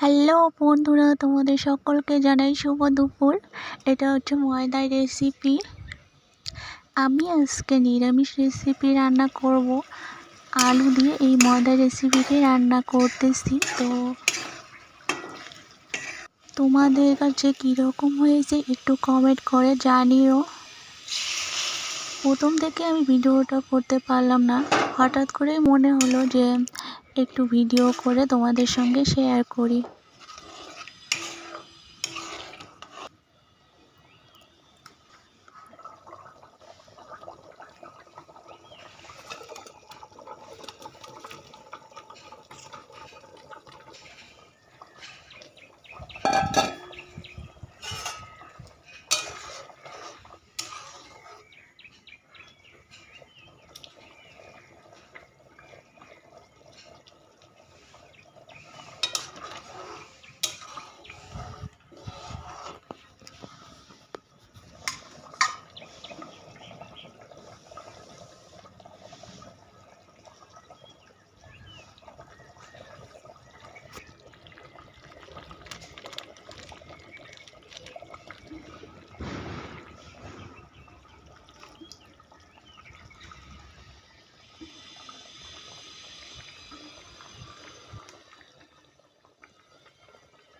Hello বন্ধুরা, তোমাদের সকলকে জানাই শুভ দুপুর। এটা হচ্ছে ময়দার রেসিপি। আমি আজকে নিরামিষ রেসিপি রান্না করব। আলু দিয়ে এই ময়দার রেসিপিটি রান্না করতেছি। তো তোমাদের কাছে কীরকম হয়েছে একটু কমেন্ট করে জানিও। প্রথম থেকে আমি ভিডিওটা করতে পারলাম না, হঠাৎ করে মনে হলো যে একটু ভিডিও করে তোমাদের সঙ্গে শেয়ার করি।